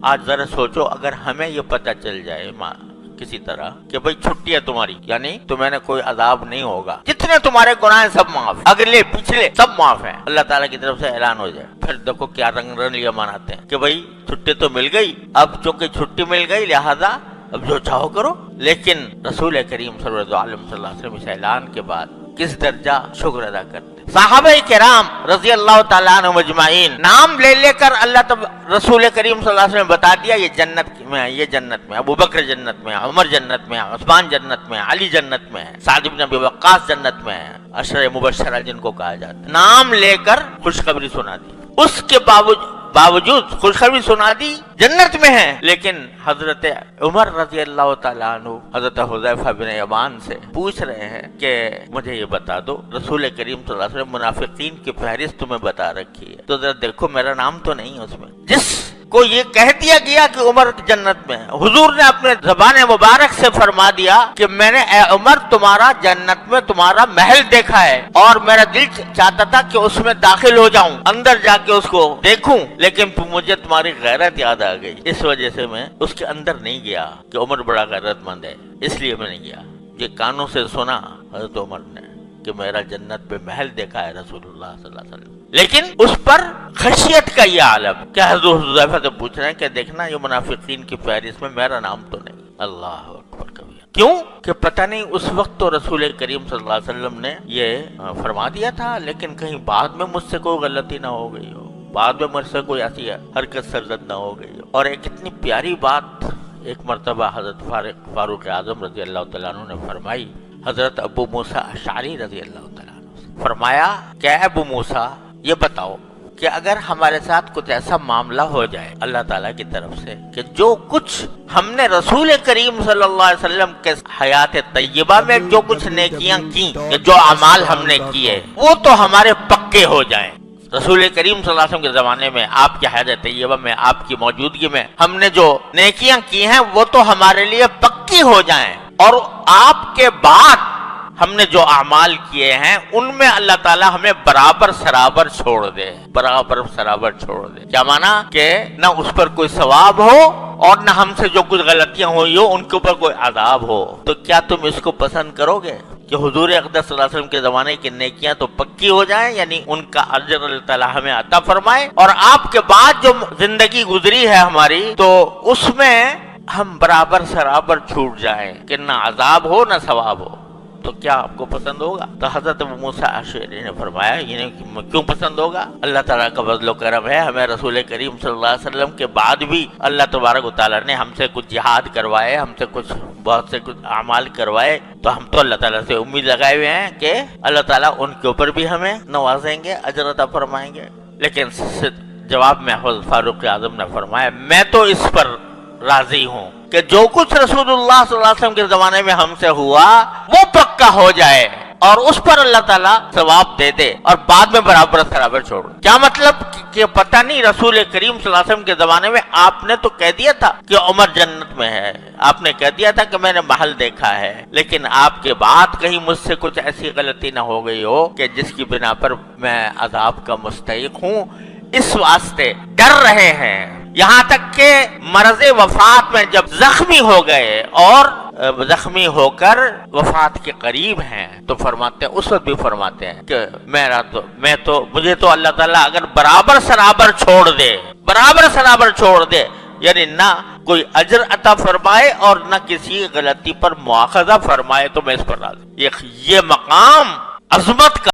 آج ذرا سوچو اگر ہمیں یہ پتہ چل جائے کسی طرح کہ بھئی چھٹی ہے تمہاری، یعنی تمہیں نہ کوئی عذاب نہیں ہوگا، جتنے تمہارے گناہ ہیں سب معاف، اگلے پچھلے سب معاف ہیں، اللہ تعالیٰ کی طرف سے اعلان ہو جائے، پھر دیکھو کیا رنگ رنگیاں مناتے ہیں کہ بھئی چھٹی تو مل گئی، اب چونکہ چھٹی مل گئی لہذا اب جو چاہو کرو۔ لیکن رسول کریم صلی اللہ علیہ وسلم اس اعلان کے بعد کس درجہ شکر ادا کرتے۔ صحابہ کرام رضی اللہ تعالیٰ عنہ مجمعین نام لے لے کر اللہ رسول کریم صلی اللہ علیہ وسلم بتا دیا یہ جنت میں ہے، یہ جنت میں ہے، ابو بکر جنت میں ہے، عمر جنت میں ہے، عثمان جنت میں ہے، علی جنت میں ہے، سعد بن ابی وقاص جنت میں ہے، عشرہ مبشرہ جن کو کہا جاتا ہے، نام لے کر خوشخبری سنا دی۔ اس کے باوجود خوشخبری سنا دی جنت میں ہے، لیکن حضرت عمر رضی اللہ تعالیٰ عنہ حضرت حذیفہ بن یمان سے پوچھ رہے ہیں کہ مجھے یہ بتا دو رسول کریم صلی اللہ علیہ وسلم منافقین کی فہرست تمہیں بتا رکھی ہے، تو ذرا دیکھو میرا نام تو نہیں ہے اس میں۔ جس کو یہ کہہ دیا گیا کہ عمر جنت میں ہے، حضور نے اپنے زبان مبارک سے فرما دیا کہ میں نے اے عمر تمہارا جنت میں تمہارا محل دیکھا ہے اور میرا دل چاہتا تھا کہ اس میں داخل ہو جاؤں، اندر جا کے اس کو دیکھوں، لیکن مجھے تمہاری غیرت یاد آ گئی، اس وجہ سے میں اس کے اندر نہیں گیا کہ عمر بڑا غیرت مند ہے، اس لیے میں نہیں گیا۔ یہ کانوں سے سنا حضرت عمر نے کہ میرا جنت پہ محل دیکھا ہے رسول اللہ صلی اللہ علیہ وسلم، لیکن اس پر خشیت کا یہ عالم کیا حضرت حذیفہ سے پوچھ رہے ہیں کہ دیکھنا یہ منافقین کی فہرست میں میرا نام تو نہیں۔ اللہ اکبر کبیر، کیوں کہ پتہ نہیں اس وقت تو رسول کریم صلی اللہ علیہ وسلم نے یہ فرما دیا تھا، لیکن کہیں بعد میں مجھ سے کوئی غلطی نہ ہو گئی ہو، بعد میں مجھ سے کوئی ایسی حرکت سرزد نہ ہو گئی ہو۔ اور ایک اتنی پیاری بات ایک مرتبہ حضرت فاروق اعظم رضی اللہ تعالیٰ عنہ نے فرمائی حضرت ابو موسیٰ اشعری رضی اللہ تعالیٰ عنہ سے، فرمایا کہ اے ابو موسیٰ یہ بتاؤ کہ اگر ہمارے ساتھ کچھ ایسا معاملہ ہو جائے اللہ تعالیٰ کی طرف سے کہ جو کچھ ہم نے رسول کریم صلی اللہ علیہ وسلم کے حیات طیبہ میں جو کچھ نیکیاں کی، جو اعمال ہم نے کیے وہ تو ہمارے پکے ہو جائیں، رسول کریم صلی اللہ علیہ وسلم کے زمانے میں آپ کی حیات طیبہ میں آپ کی موجودگی میں ہم نے جو نیکیاں کی ہیں وہ تو ہمارے لیے پکی ہو جائیں، اور آپ کے بعد ہم نے جو اعمال کیے ہیں ان میں اللہ تعالیٰ ہمیں برابر سرابر چھوڑ دے، برابر سرابر چھوڑ دے۔ کیا مانا کہ نہ اس پر کوئی ثواب ہو اور نہ ہم سے جو کچھ غلطیاں ہوئی ہو ان کے اوپر کوئی عذاب ہو، تو کیا تم اس کو پسند کرو گے کہ حضور اقدس صلی اللہ علیہ وسلم کے زمانے کی نیکیاں تو پکی ہو جائیں، یعنی ان کا اجر اللہ تعالیٰ ہمیں عطا فرمائے، اور آپ کے بعد جو زندگی گزری ہے ہماری تو اس میں ہم برابر سرابر چھوٹ جائیں کہ نہ عذاب ہو نہ ثواب ہو، تو کیا آپ کو پسند ہوگا؟ تو حضرت ابو موسیٰ اشعری نے فرمایا یہ کیوں پسند ہوگا؟ اللہ تعالیٰ کا فضل و کرم ہے، ہمیں رسول کریم صلی اللہ علیہ وسلم کے بعد بھی اللہ تبارک و تعالیٰ نے ہم سے کچھ جہاد کروائے، ہم سے بہت سے کچھ اعمال کروائے، تو ہم تو اللہ تعالیٰ سے امید لگائے ہوئے ہیں کہ اللہ تعالیٰ ان کے اوپر بھی ہمیں نوازیں گے، اجر عطا فرمائیں گے۔ لیکن جواب میں حضرت فاروق اعظم نے فرمایا میں تو اس پر راضی ہوں کہ جو کچھ رسول اللہ صلی اللہ علیہ وسلم کے زمانے میں ہم سے ہوا وہ پکا ہو جائے اور اس پر اللہ تعالیٰ ثواب دے دے اور بعد میں برابر سرابر چھوڑ۔ کیا مطلب کہ پتہ نہیں رسول کریم صلی اللہ علیہ وسلم کے زمانے میں آپ نے تو کہہ دیا تھا کہ عمر جنت میں ہے، آپ نے کہہ دیا تھا کہ میں نے محل دیکھا ہے، لیکن آپ کے بعد کہیں مجھ سے کچھ ایسی غلطی نہ ہو گئی ہو کہ جس کی بنا پر میں عذاب کا مستحق ہوں، اس واسطے ڈر رہے ہیں۔ یہاں تک کہ مرض وفات میں جب زخمی ہو گئے اور زخمی ہو کر وفات کے قریب ہیں تو فرماتے ہیں، اس وقت بھی فرماتے ہیں کہ مجھے تو اللہ تعالیٰ اگر برابر سرابر چھوڑ دے، برابر سرابر چھوڑ دے، یعنی نہ کوئی اجر عطا فرمائے اور نہ کسی غلطی پر مواخذہ فرمائے تو میں اس پر راضی۔ یہ مقام عظمت کا